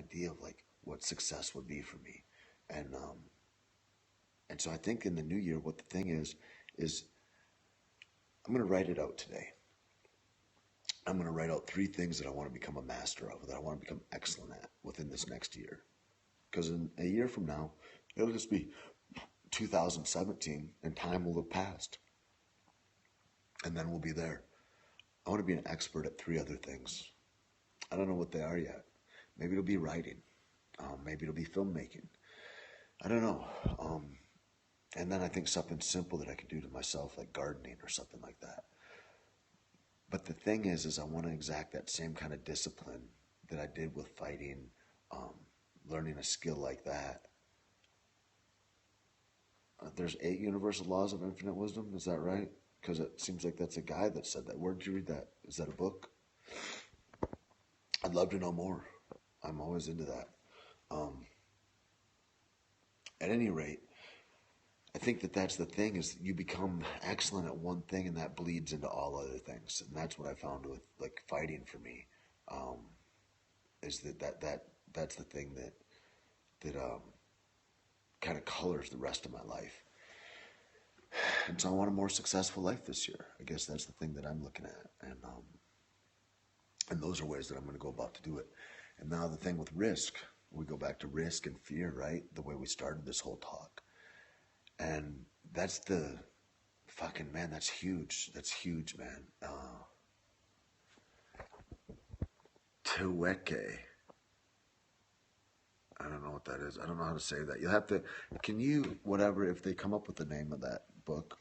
idea of like what success would be for me. And and so I think in the new year, what the thing is I'm going to write it out today. I'm going to write out 3 things that I want to become a master of, that I want to become excellent at within this next year. Because in a year from now, it'll just be 2017 and time will have passed. And then we'll be there. I want to be an expert at 3 other things. I don't know what they are yet. Maybe it'll be writing. Maybe it'll be filmmaking. I don't know. And then I think something simple that I can do to myself, like gardening or something like that. But the thing is I want to exact that same kind of discipline that I did with fighting, learning a skill like that. There's 8 universal laws of infinite wisdom. Is that right? Because it seems like that's a guy that said that. Where did you read that? Is that a book? I'd love to know more. I'm always into that. At any rate, I think that that's the thing, is you become excellent at one thing and that bleeds into all other things. And that's what I found with like fighting for me, is that's the thing that kind of colors the rest of my life. And so I want a more successful life this year. I guess that's the thing that I'm looking at. And those are ways that I'm going to go about to do it. And now the thing with risk, we go back to risk and fear, right? The way we started this whole talk. And that's the fucking, man, that's huge. That's huge, man. Teweke. I don't know what that is. I don't know how to say that. You'll have to, can you, whatever, if they come up with the name of that book,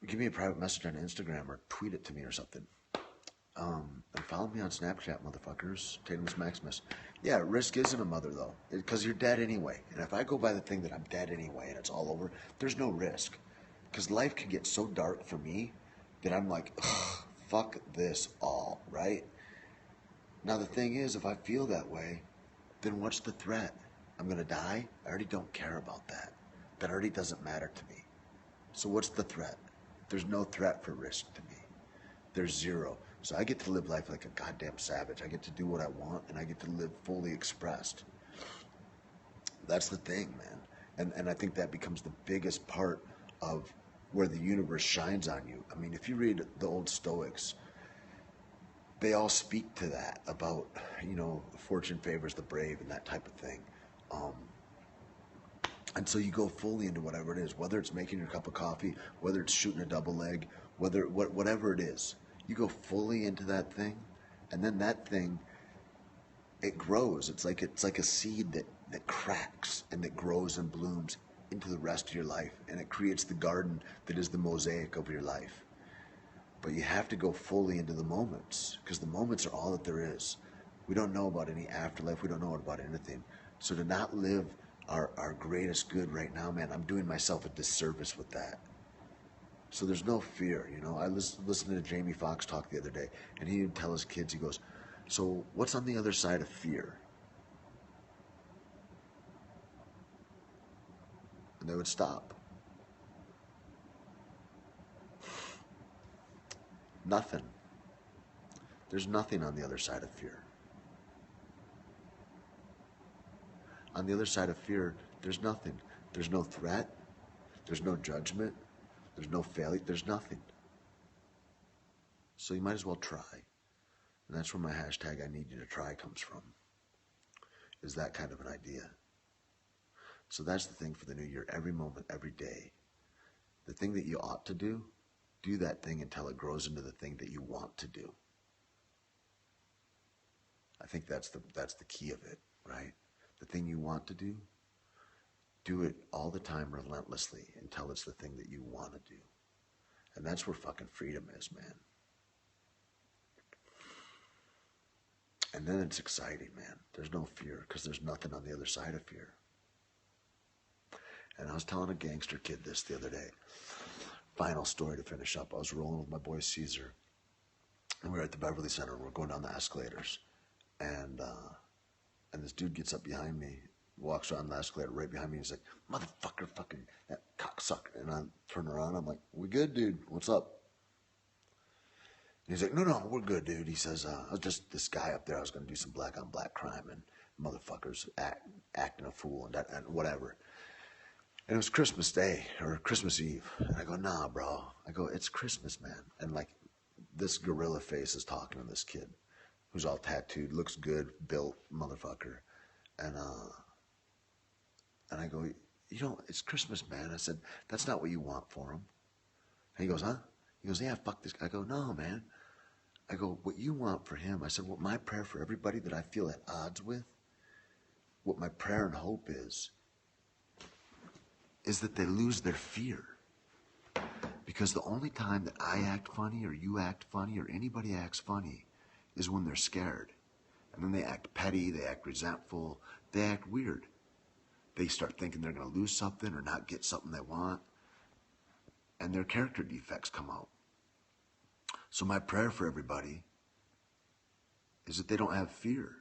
give me a private message on Instagram or tweet it to me or something. And follow me on Snapchat, motherfuckers. Taitimusmaximus. Yeah, risk isn't a mother, though, because you're dead anyway. And if I go by the thing that I'm dead anyway and it's all over, there's no risk. Because life can get so dark for me that I'm like, ugh, fuck this all, right? Now, the thing is, if I feel that way, then what's the threat? I'm going to die? I already don't care about that. That already doesn't matter to me. So what's the threat? There's no threat for risk to me. There's zero. So I get to live life like a goddamn savage. I get to do what I want, and I get to live fully expressed. That's the thing, man. And I think that becomes the biggest part of where the universe shines on you. I mean, if you read the old Stoics, they all speak to that about, you know, fortune favors the brave and that type of thing. And so you go fully into whatever it is, whether it's making your cup of coffee, whether it's shooting a double leg, whatever it is. You go fully into that thing, and then that thing, it grows. It's like a seed that cracks and that grows and blooms into the rest of your life, and it creates the garden that is the mosaic of your life. But you have to go fully into the moments, because the moments are all that there is. We don't know about any afterlife. We don't know about anything. So to not live our greatest good right now, man, I'm doing myself a disservice with that. So there's no fear, you know. I listened to Jamie Foxx talk the other day, and he would tell his kids, he goes, so what's on the other side of fear? And they would stop. Nothing. There's nothing on the other side of fear. On the other side of fear, there's nothing. There's no threat. There's no judgment. There's no failure. There's nothing. So you might as well try. And that's where my hashtag I need you to try comes from. Is that kind of an idea. So that's the thing for the new year. Every moment, every day. The thing that you ought to do that thing until it grows into the thing that you want to do. I think that's the key of it, right? The thing you want to do it all the time relentlessly until it's the thing that you want to do. And that's where fucking freedom is, man. And then it's exciting, man. There's no fear because there's nothing on the other side of fear. And I was telling a gangster kid this the other day. Final story to finish up. I was rolling with my boy Caesar. And we were at the Beverly Center and we're going down the escalators. And this dude gets up behind me, walks around the escalator right behind me, and he's like, motherfucker, fucking, that cocksucker. And I turn around, I'm like, we good, dude, what's up? He's like, no, we're good, dude. He says, I was just this guy up there. I was going to do some black on black crime, and motherfuckers acting a fool and whatever. And it was Christmas Day or Christmas Eve. And I go, nah, bro. I go, it's Christmas, man. And like this gorilla face is talking to this kid who's all tattooed, looks good, built motherfucker. And I go, it's Christmas, man. I said, that's not what you want for him. And he goes, huh? He goes, yeah, fuck this guy. I go, no, man. I go, what you want for him? I said, what my prayer for everybody that I feel at odds with, what my prayer and hope is that they lose their fear. Because the only time that I act funny or you act funny or anybody acts funny is when they're scared. And then they act petty, they act resentful, they act weird. They start thinking they're going to lose something or not get something they want. And their character defects come out. So my prayer for everybody is that they don't have fear.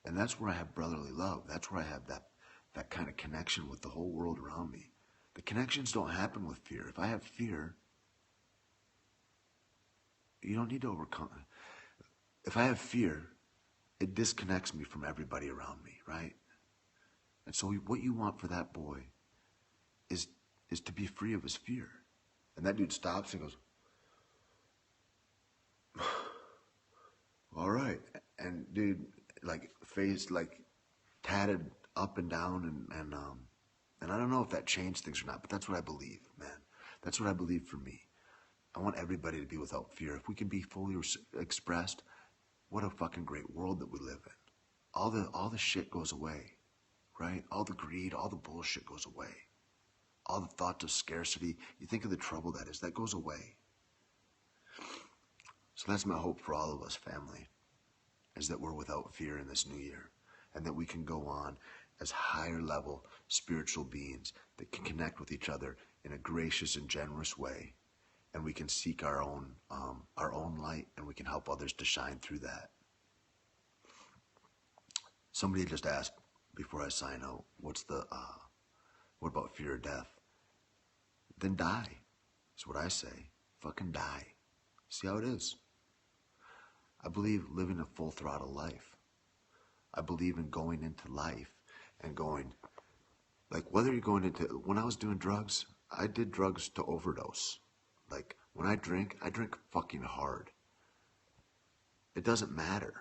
And that's where I have brotherly love. That's where I have that kind of connection with the whole world around me. The connections don't happen with fear. If I have fear, you don't need to overcome it. If I have fear, it disconnects me from everybody around me, right? And so what you want for that boy is to be free of his fear. And that dude stops and goes, all right. And dude, like face like tatted up and down and I don't know if that changed things or not, but that's what I believe, man. That's what I believe for me. I want everybody to be without fear. If we can be fully expressed, what a fucking great world that we live in. All the shit goes away, right? All the greed, all the bullshit goes away. All the thoughts of scarcity, you think of the trouble that goes away. So that's my hope for all of us, family, is that we're without fear in this new year and that we can go on as higher level spiritual beings that can connect with each other in a gracious and generous way. And we can seek our own light, and we can help others to shine through that. Somebody just asked before I sign out, what about fear of death? Then die. That's what I say. Fucking die. See how it is. I believe living a full throttle life. I believe in going into life and going, like whether you're going into, when I was doing drugs, I did drugs to overdose. Like when I drink fucking hard. It doesn't matter.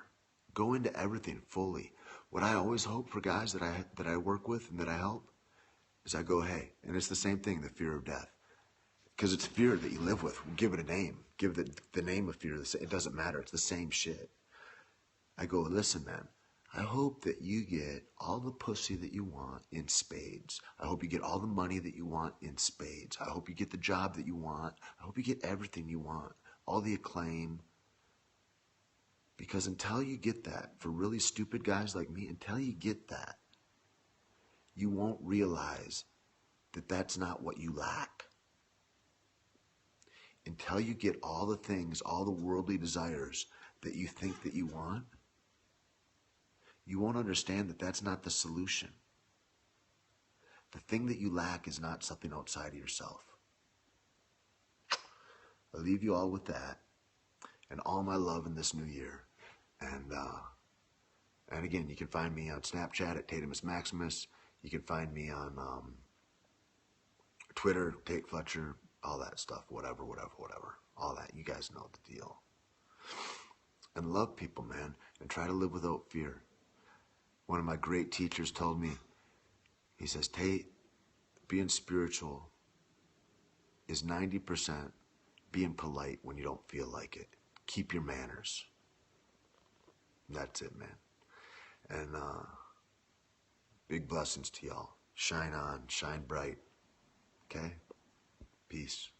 Go into everything fully. What I always hope for guys that I work with and that I help is I go, hey, and it's the same thing, the fear of death. Because it's fear that you live with. Give it a name. Give the name of fear. It doesn't matter. It's the same shit. I go, listen, man. I hope that you get all the pussy that you want in spades. I hope you get all the money that you want in spades. I hope you get the job that you want. I hope you get everything you want. All the acclaim. Because until you get that, for really stupid guys like me, until you get that, you won't realize that that's not what you lack. Until you get all the things, all the worldly desires that you think that you want, you won't understand that that's not the solution. The thing that you lack is not something outside of yourself. I leave you all with that and all my love in this new year. And again, you can find me on Snapchat at taitimusmaximus. You can find me on Twitter, Tait Fletcher, all that stuff, whatever. All that, you guys know the deal. And love people, man, and try to live without fear. One of my great teachers told me, he says, Tait, being spiritual is 90% being polite when you don't feel like it. Keep your manners. That's it, man. And big blessings to y'all. Shine on, shine bright. Okay? Peace.